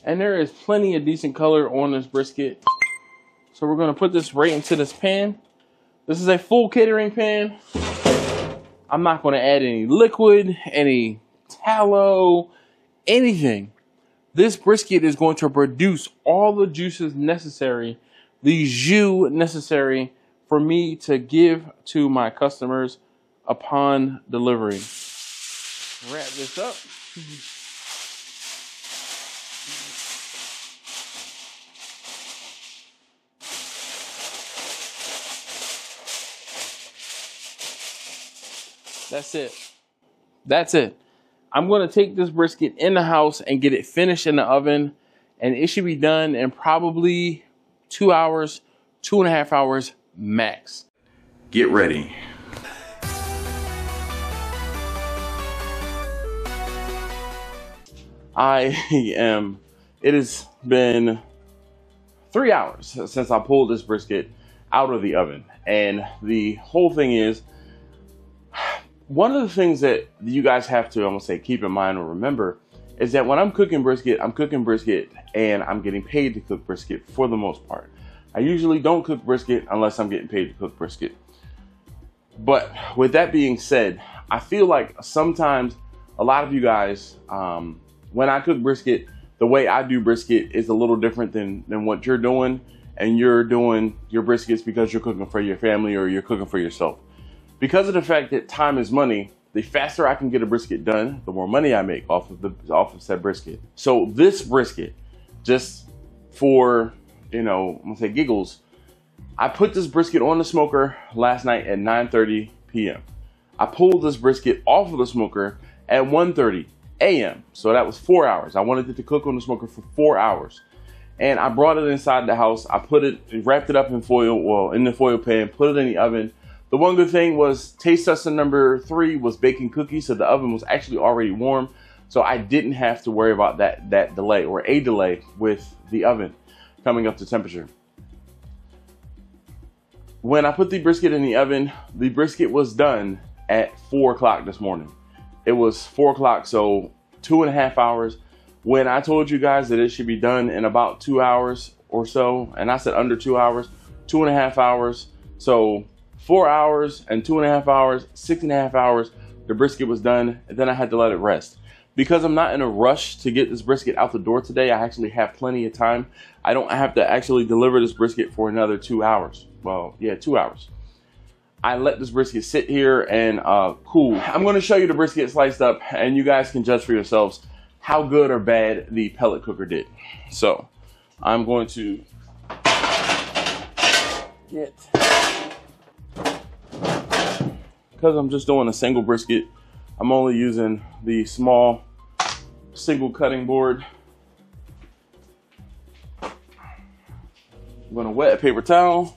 And there is plenty of decent color on this brisket. So we're gonna put this right into this pan. This is a full catering pan. I'm not gonna add any liquid, any tallow, anything. This brisket is going to produce all the juices necessary, the jus necessary for me to give to my customers upon delivery. Wrap this up. That's it. That's it. I'm going to take this brisket in the house and get it finished in the oven, and it should be done in probably 2 hours, 2.5 hours max. Get ready. It has been 3 hours since I pulled this brisket out of the oven, and the whole thing is, one of the things that you guys have to, I'm gonna say, keep in mind or remember is that when I'm cooking brisket and I'm getting paid to cook brisket for the most part. I usually don't cook brisket unless I'm getting paid to cook brisket. But with that being said, I feel like sometimes a lot of you guys, when I cook brisket, the way I do brisket is a little different than what you're doing, and you're doing your briskets because you're cooking for your family or you're cooking for yourself. Because of the fact that time is money, the faster I can get a brisket done, the more money I make off of said brisket. So this brisket, just for, you know, I'm gonna say giggles, I put this brisket on the smoker last night at 9:30 p.m. I pulled this brisket off of the smoker at 1:30 a.m. So that was 4 hours. I wanted it to cook on the smoker for 4 hours. And I brought it inside the house. I wrapped it up in foil, well, in the foil pan, put it in the oven. The one good thing was taste testing number 3 was baking cookies, so the oven was actually already warm, so I didn't have to worry about that delay or a delay with the oven coming up to temperature. When I put the brisket in the oven, the brisket was done at 4 o'clock this morning. It was 4 o'clock, so 2.5 hours. When I told you guys that it should be done in about 2 hours or so, and I said under 2 hours, 2.5 hours, so 4 hours and 2.5 hours, 6.5 hours, the brisket was done, and then I had to let it rest. Because I'm not in a rush to get this brisket out the door today, I actually have plenty of time. I don't have to actually deliver this brisket for another 2 hours. Well, yeah, 2 hours. I let this brisket sit here and cool. I'm gonna show you the brisket sliced up, and you guys can judge for yourselves how good or bad the pellet cooker did. So, I'm going to get, because I'm just doing a single brisket, I'm only using the small single cutting board. I'm gonna wet a paper towel,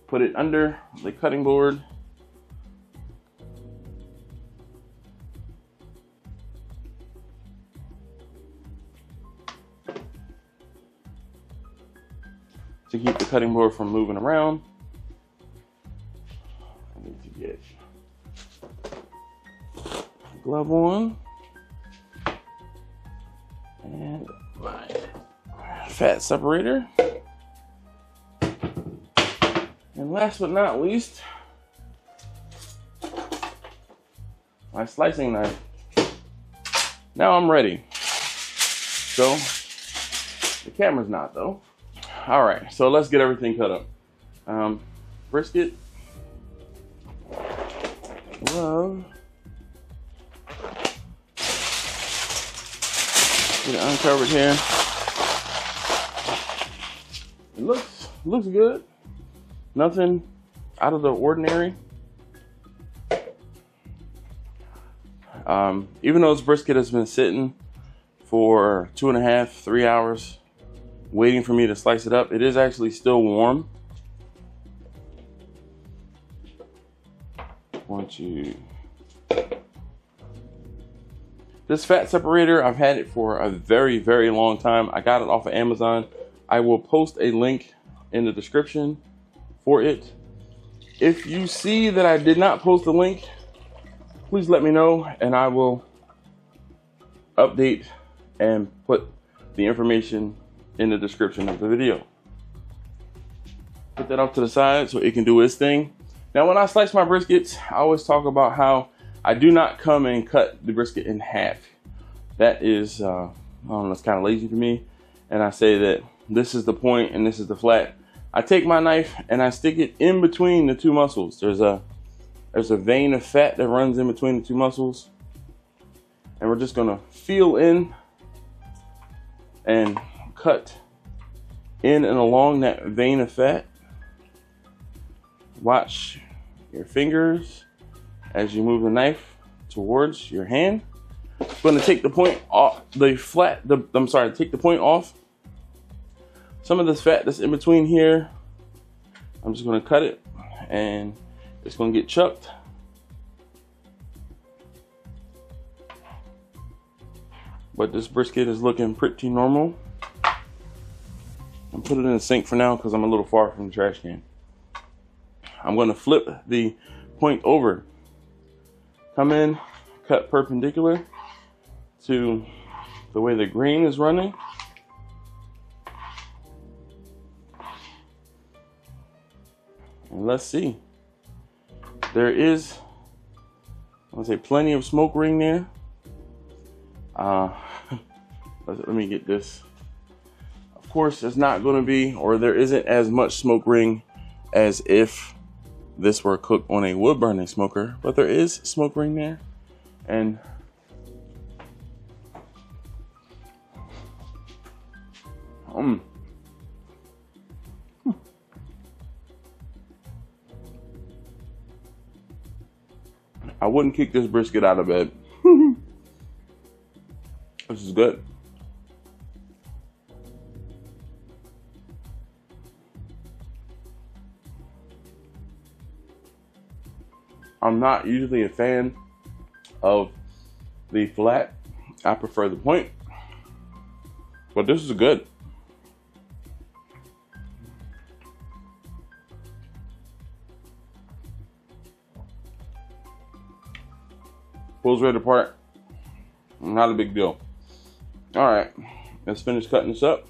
put it under the cutting board, to keep the cutting board from moving around. I need to get a glove on and my fat separator. And last but not least, my slicing knife. Now I'm ready. So, the camera's not though. All right, so let's get everything cut up. Brisket, glove, get it uncovered here. It looks good. Nothing out of the ordinary. Even though this brisket has been sitting for 2.5, 3 hours, waiting for me to slice it up, it is actually still warm. This fat separator, I've had it for a very, very long time. I got it off of Amazon. I will post a link in the description for it. If you see that I did not post the link, please let me know and I will update and put the information in the description of the video. Put that off to the side so it can do its thing. Now, when I slice my briskets, I always talk about how I do not come and cut the brisket in half. That is, I don't know, it's kind of lazy for me. And I say that this is the point and this is the flat. I take my knife and I stick it in between the two muscles. There's a vein of fat that runs in between the two muscles. And we're just gonna feel in and cut in and along that vein of fat. Watch your fingers as you move the knife towards your hand. I'm going to take the point off take the point off. Some of this fat that's in between here, I'm just going to cut it and it's going to get chucked. But this brisket is looking pretty normal. I'll put it in the sink for now because I'm a little far from the trash can. I'm going to flip the point over. Come in, cut perpendicular to the way the grain is running. And let's see. There is, I want to say, plenty of smoke ring there. Let me get this. Of course, it's not going to be, or there isn't as much smoke ring as if this were cooked on a wood burning smoker, but there is smoke ring there. And I wouldn't kick this brisket out of bed. This is good. I'm not usually a fan of the flat. I prefer the point, but this is good. Pulls right apart. Not a big deal. All right, let's finish cutting this up.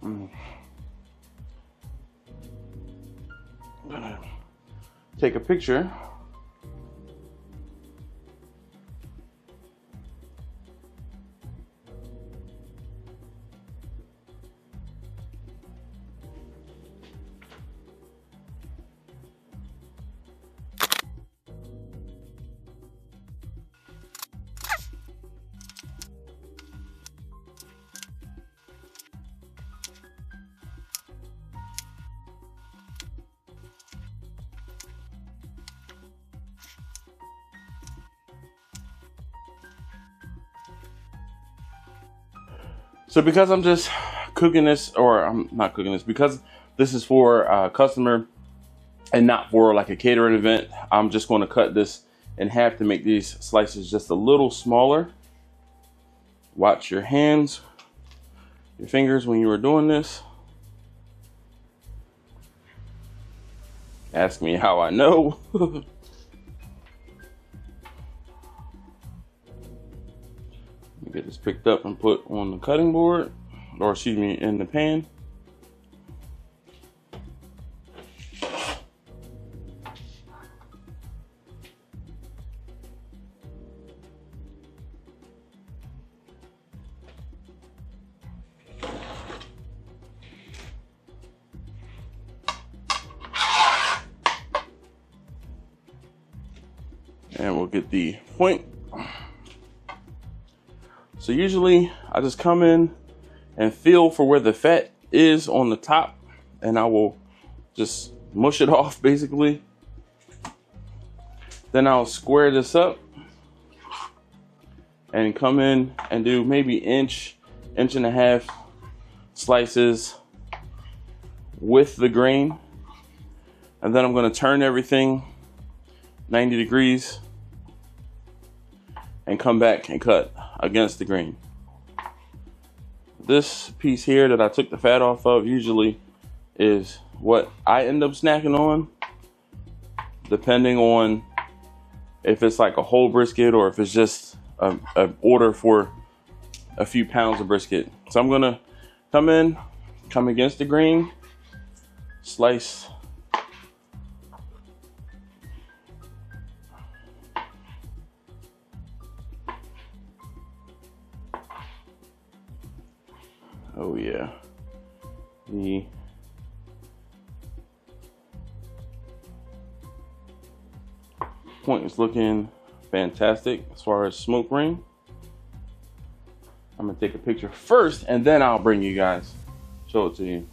I'm gonna take a picture. So because I'm just cooking this, or I'm not cooking this, because this is for a customer and not for like a catering event, I'm just going to cut this in half to make these slices just a little smaller. Watch your hands, your fingers when you are doing this. Ask me how I know. Get this picked up and put on the cutting board, or excuse me, in the pan. And we'll get the point. So usually I just come in and feel for where the fat is on the top, and I will just mush it off basically. Then I'll square this up and come in and do maybe inch and a half slices with the grain. And then I'm going to turn everything 90 degrees and come back and cut against the grain. This piece here that I took the fat off of usually is what I end up snacking on, depending on if it's like a whole brisket or if it's just an order for a few pounds of brisket. So I'm gonna come against the grain, slice oh yeah, the point is looking fantastic as far as smoke ring. I'm gonna take a picture first and then I'll bring you guys, show it to you.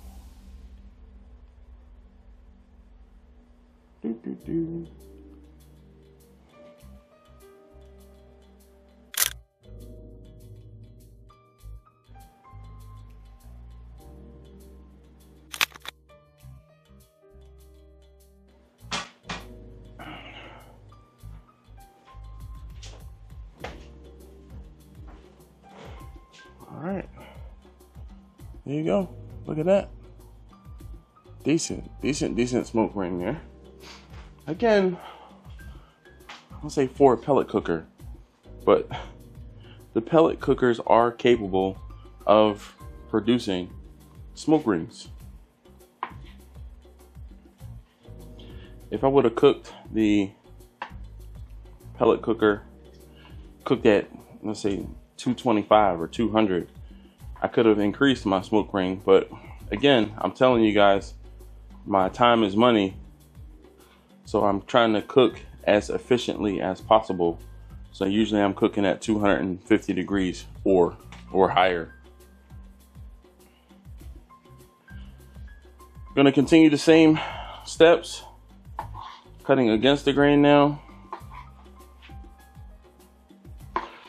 All right, there you go. Look at that. Decent smoke ring there. Again, I'll say for a pellet cooker, but the pellet cookers are capable of producing smoke rings. If I would have cooked the pellet cooker, cooked at, let's say, 225 or 200, I could have increased my smoke ring. But again, I'm telling you guys, my time is money, so I'm trying to cook as efficiently as possible. So usually I'm cooking at 250 degrees or higher. I'm gonna continue the same steps, cutting against the grain now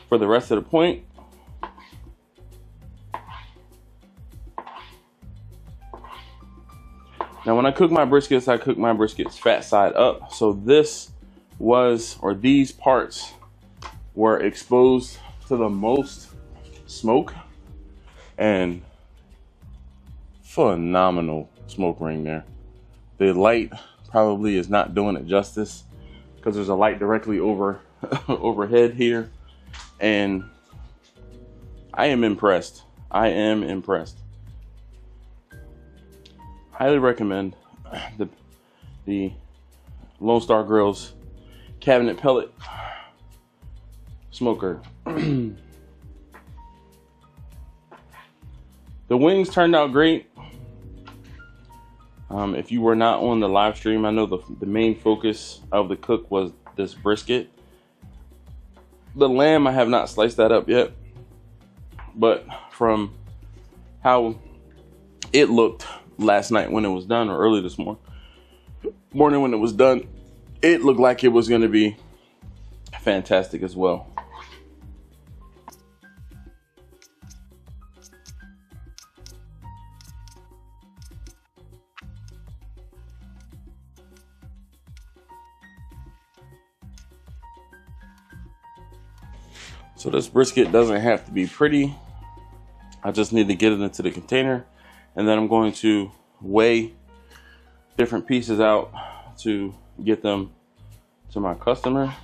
for the rest of the point. Now when I cook my briskets fat side up. So this was, or these parts were exposed to the most smoke, and phenomenal smoke ring there. The light probably is not doing it justice because there's a light directly overhead here. And I am impressed. Highly recommend the Lone Star Grillz cabinet pellet smoker. The wings turned out great. If you were not on the live stream, I know the main focus of the cook was this brisket. The lamb, I have not sliced that up yet, but from how it looked last night when it was done, or early this morning when it was done, it looked like it was going to be fantastic as well. So this brisket doesn't have to be pretty. I just need to get it into the container, and then I'm going to weigh different pieces out to get them to my customer.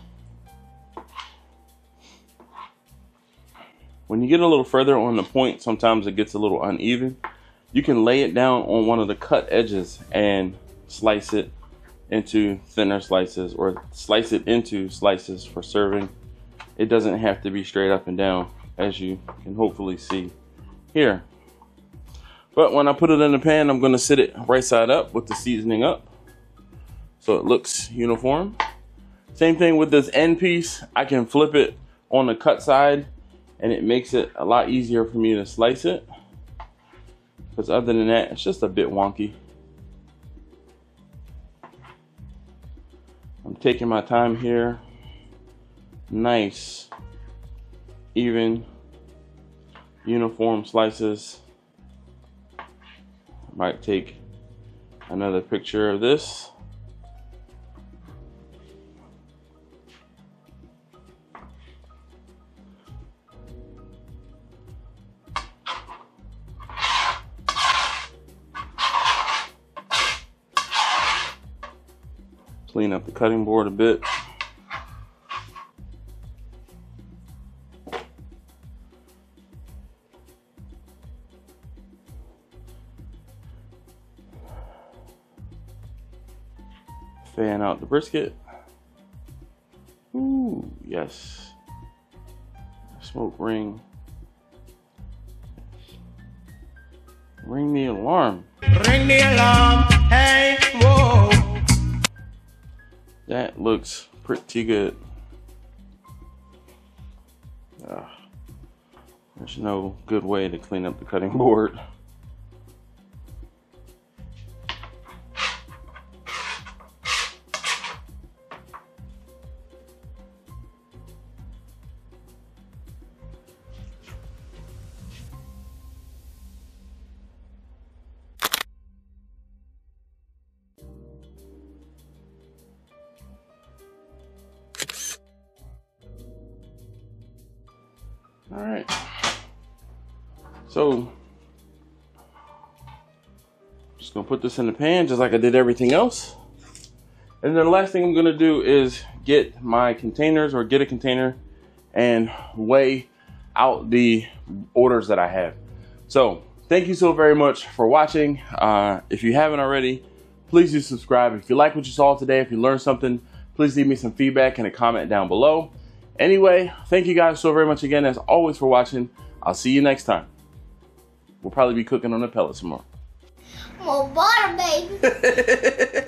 When you get a little further on the point, sometimes it gets a little uneven. You can lay it down on one of the cut edges and slice it into thinner slices, or slice it into slices for serving. It doesn't have to be straight up and down, as you can hopefully see here. But when I put it in the pan, I'm going to sit it right side up with the seasoning up so it looks uniform. Same thing with this end piece. I can flip it on the cut side and it makes it a lot easier for me to slice it, because other than that, it's just a bit wonky. I'm taking my time here. Nice, even, uniform slices. Might take another picture of this. Clean up the cutting board a bit. Fan out the brisket. Ooh, yes. Smoke ring. Ring the alarm. Ring the alarm. Hey, whoa. That looks pretty good. There's no good way to clean up the cutting board. All right, so just gonna put this in the pan just like I did everything else. And then the last thing I'm gonna do is get my containers, or get a container and weigh out the orders that I have. So thank you so very much for watching. If you haven't already, please do subscribe. If you like what you saw today, if you learned something, please leave me some feedback and a comment down below. Anyway, thank you guys so very much again, as always, for watching. I'll see you next time. We'll probably be cooking on the pellet some more. More butter, baby.